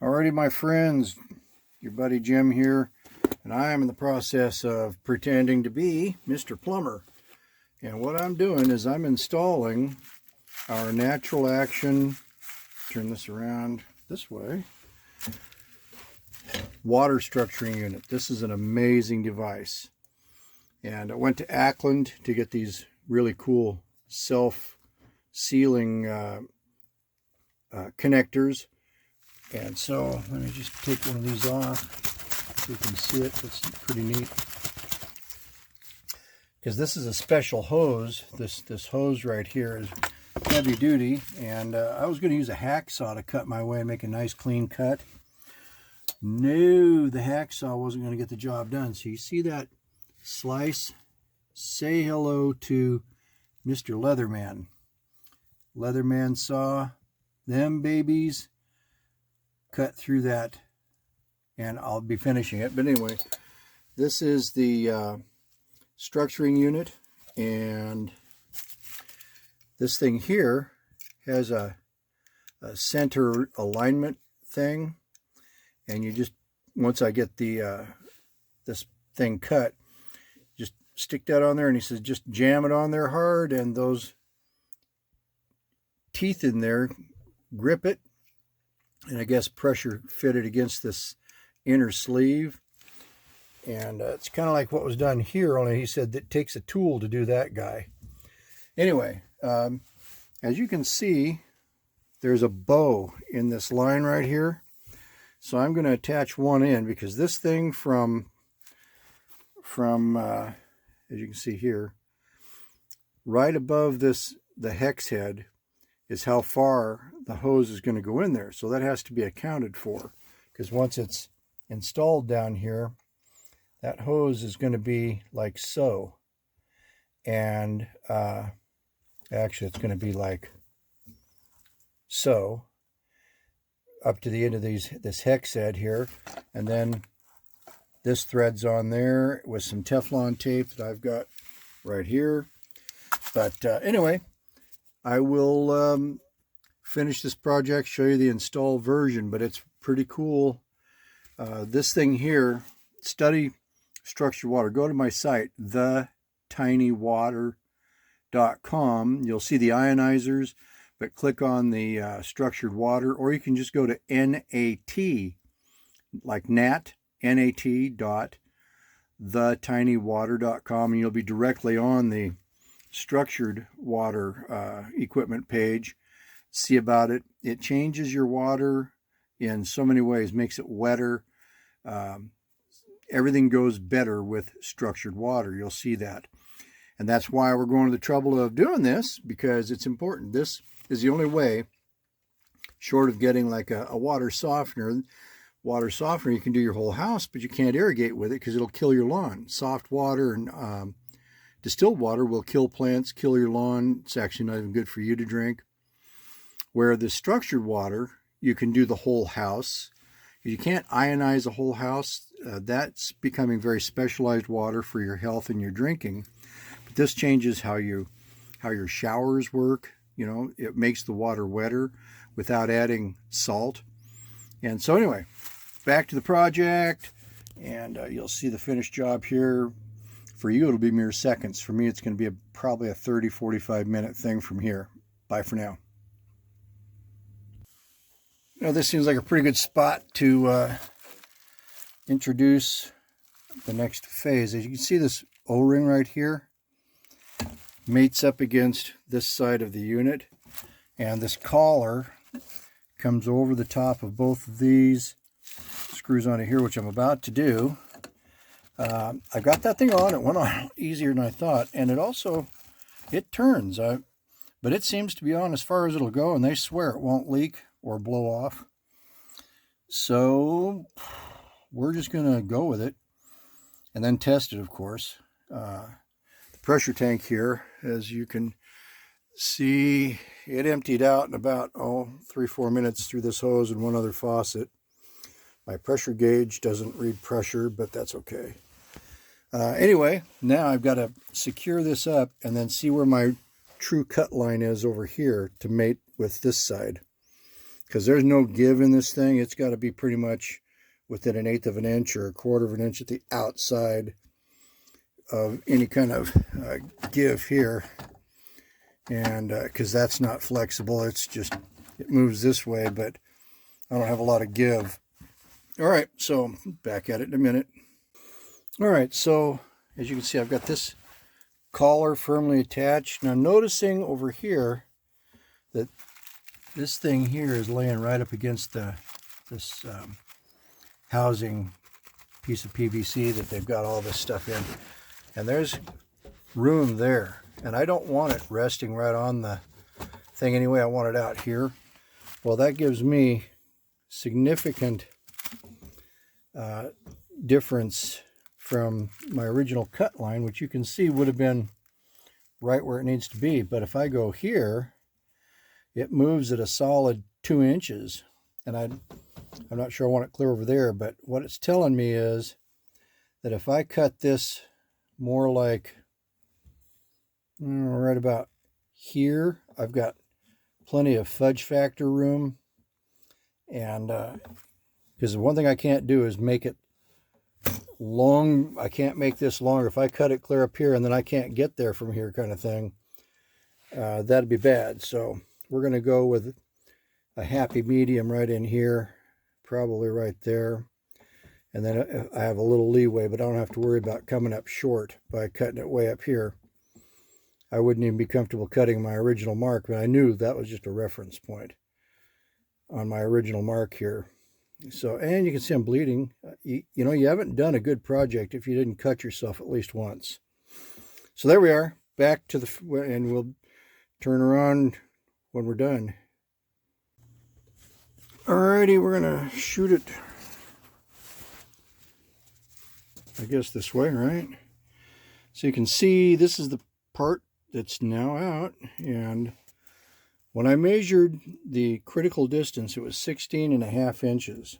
Alrighty, my friends, your buddy Jim here, and I am in the process of pretending to be Mr. Plumber. And what I'm doing is I'm installing our natural action, turn this around this way, water structuring unit. This is an amazing device. And I went to Ackland to get these really cool self-sealing connectors. And so let me just take one of these off so you can see it. That's pretty neat. Because this is a special hose. This hose right here is heavy duty. And I was going to use a hacksaw to cut my way and make a nice clean cut. No, the hacksaw wasn't going to get the job done. So you see that slice? Say hello to Mr. Leatherman. Leatherman saw them babies cut through that, and I'll be finishing it. But anyway, this is the structuring unit, and this thing here has a center alignment thing, and you just, once I get the this thing cut, just stick that on there, and he says just jam it on there hard, and those teeth in there grip it, and I guess pressure fitted against this inner sleeve. And it's kind of like what was done here, only he said that it takes a tool to do that guy. Anyway, as you can see, there's a bow in this line right here. So I'm going to attach one in, because this thing from as you can see here, right above this, the hex head, is how far the hose is going to go in there. So that has to be accounted for, because once it's installed down here, that hose is going to be like so. And actually it's going to be like so, up to the end of this hex head here. And then this thread's on there with some Teflon tape that I've got right here. But anyway, I will finish this project, show you the installed version, but it's pretty cool. This thing here, study structured water. Go to my site, thetinywater.com. You'll see the ionizers, but click on the structured water, or you can just go to NAT, like NAT, NAT.thetinywater.com, and you'll be directly on the structured water equipment page. See about it. It changes your water in so many ways, makes it wetter. Everything goes better with structured water. You'll see that. And that's why we're going to the trouble of doing this, because it's important. This is the only way, short of getting like a water softener. Water softener, you can do your whole house, but you can't irrigate with it because it'll kill your lawn. Soft water and distilled water will kill plants, kill your lawn. It's actually not even good for you to drink. Where the structured water, you can do the whole house. You can't ionize a whole house. That's becoming very specialized water for your health and your drinking. But this changes how your showers work. You know, it makes the water wetter without adding salt. And so anyway, back to the project, and you'll see the finished job here. For you, it'll be mere seconds. For me, it's going to be probably a 30-45 minute thing from here. Bye for now. Now, this seems like a pretty good spot to introduce the next phase. As you can see, this O-ring right here mates up against this side of the unit, and this collar comes over the top of both of these, screws onto here, which I'm about to do. I got that thing on. It went on easier than I thought, and it turns. But it seems to be on as far as it'll go, and they swear it won't leak or blow off. So we're just going to go with it and then test it, of course. The pressure tank here, as you can see, it emptied out in about 3-4 minutes through this hose and one other faucet. My pressure gauge doesn't read pressure, but that's okay. Anyway, now I've got to secure this up and then see where my true cut line is over here to mate with this side. because there's no give in this thing. It's got to be pretty much within 1/8 of an inch or 1/4 of an inch at the outside of any kind of give here. And because that's not flexible, it's just, it moves this way, but I don't have a lot of give. All right, so back at it in a minute. All right, so as you can see, I've got this collar firmly attached. Now I'm noticing over here that this thing here is laying right up against this housing piece of PVC that they've got all this stuff in. And there's room there. And I don't want it resting right on the thing anyway. I want it out here. Well, that gives me significant difference from my original cut line, which you can see would have been right where it needs to be. But if I go here, it moves at a solid 2 inches. And I'm not sure I want it clear over there, but what it's telling me is that if I cut this more like right about here, I've got plenty of fudge factor room. And because the one thing I can't do is make it long. I can't make this longer. If I cut it clear up here and then I can't get there from here kind of thing, that'd be bad. So we're going to go with a happy medium right in here, probably right there. And then I have a little leeway, but I don't have to worry about coming up short by cutting it way up here. I wouldn't even be comfortable cutting my original mark, but I knew that was just a reference point on my original mark here. So, and you can see I'm bleeding. You know, you haven't done a good project if you didn't cut yourself at least once. So there we are, back to the, and we'll turn around when we're done. Alrighty, we're gonna shoot it, I guess this way, right? So you can see this is the part that's now out, and when I measured the critical distance, it was 16.5 inches.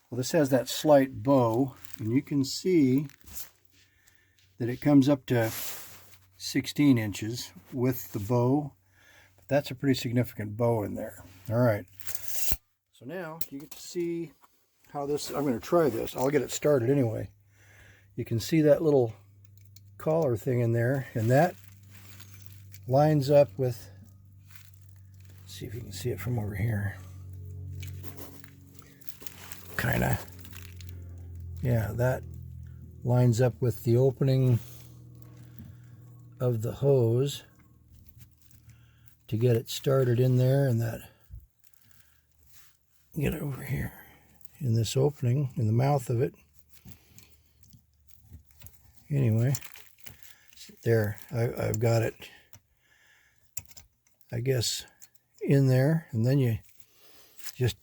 Well, this has that slight bow, and you can see that it comes up to 16 inches with the bow. But that's a pretty significant bow in there. All right. So now you get to see how this, I'm going to try this. I'll get it started anyway. You can see that little collar thing in there, and that lines up with, see if you can see it from over here. Kind of. Yeah, that lines up with the opening of the hose to get it started in there, and that, get it over here in this opening in the mouth of it. Anyway, there, I've got it, I guess, in there, and then you just,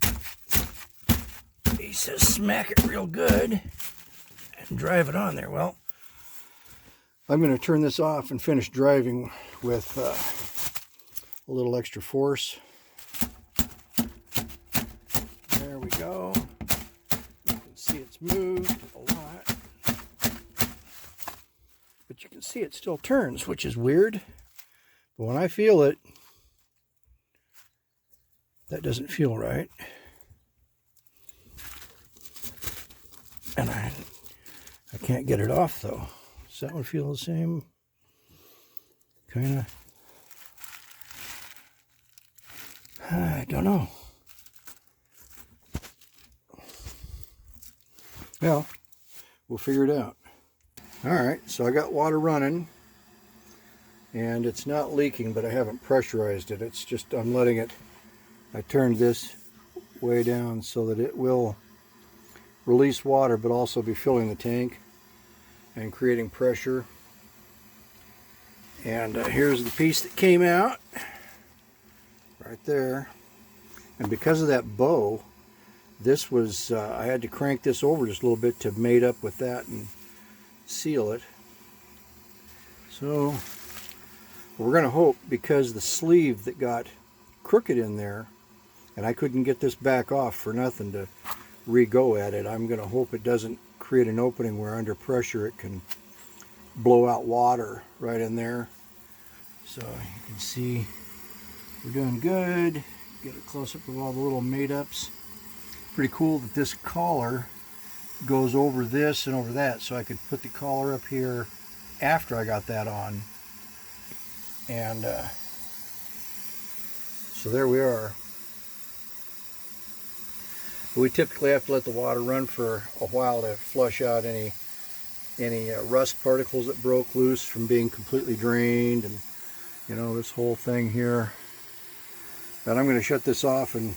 he says smack it real good and drive it on there. Well, I'm going to turn this off and finish driving with a little extra force. There we go. You can see it's moved a lot, but you can see it still turns, which is weird. But when I feel it, that doesn't feel right. And I can't get it off though. Does that one feel the same? Kind of. I don't know. Well, we'll figure it out. All right, so I got water running, and it's not leaking, but I haven't pressurized it. It's just, I'm letting it, I turned this way down so that it will release water, but also be filling the tank and creating pressure. And here's the piece that came out right there. And because of that bow, this was, I had to crank this over just a little bit to mate up with that and seal it. So we're going to hope, because the sleeve that got crooked in there, and I couldn't get this back off for nothing to re-go at it, I'm going to hope it doesn't create an opening where under pressure it can blow out water right in there. So you can see we're doing good. Get a close-up of all the little made-ups. Pretty cool that this collar goes over this and over that, so I could put the collar up here after I got that on. And so there we are. We typically have to let the water run for a while to flush out any rust particles that broke loose from being completely drained, and you know, this whole thing here. And I'm going to shut this off and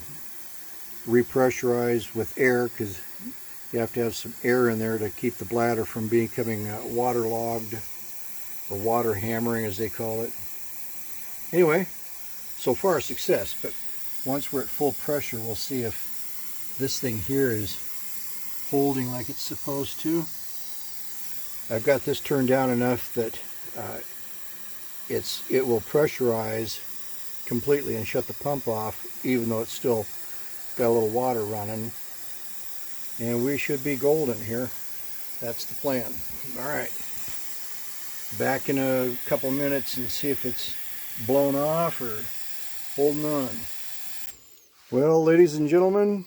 repressurize with air, because you have to have some air in there to keep the bladder from becoming waterlogged, or water hammering as they call it. Anyway, so far a success, but once we're at full pressure, we'll see if this thing here is holding like it's supposed to. I've got this turned down enough that it will pressurize completely and shut the pump off, even though it's still got a little water running. And we should be golden here. That's the plan. All right. Back in a couple minutes and see if it's blown off or holding on. Well, ladies and gentlemen,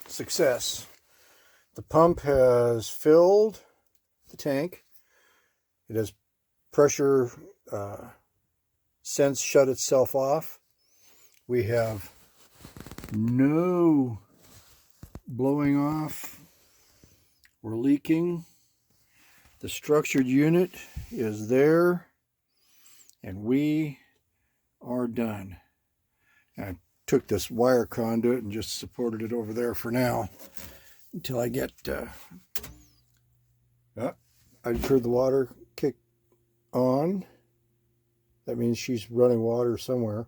success. The pump has filled the tank. It has pressure since shut itself off. We have no blowing off or leaking. The structured unit is there, and we are done. I took this wire conduit and just supported it over there for now until I get I just heard the water kick on. That means she's running water somewhere.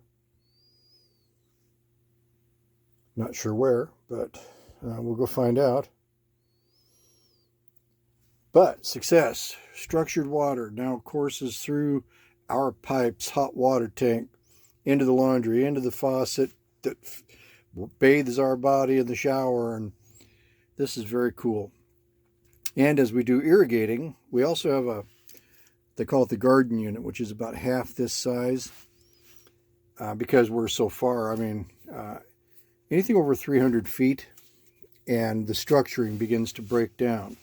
Not sure where, but we'll go find out. But success. Structured water now courses through our pipe's hot water tank into the laundry, into the faucet that bathes our body in the shower, and this is very cool. And as we do irrigating, we also have they call it the garden unit, which is about half this size, because we're so far. I mean, anything over 300 feet and the structuring begins to break down.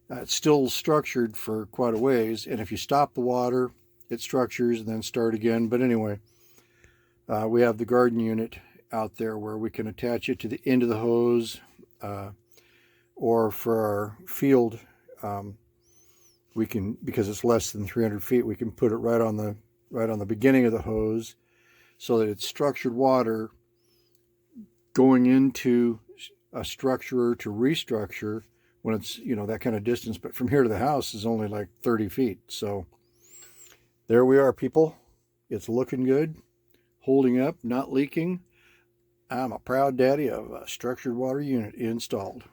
It's still structured for quite a ways, and if you stop the water, it structures and then start again. But anyway, we have the garden unit out there where we can attach it to the end of the hose, or for our field, we can, because it's less than 300 feet, we can put it right on the beginning of the hose, so that it's structured water going into a structure to restructure when it's, you know, that kind of distance. But from here to the house is only like 30 feet. So there we are, people. It's looking good, holding up, not leaking. I'm a proud daddy of a structured water unit installed.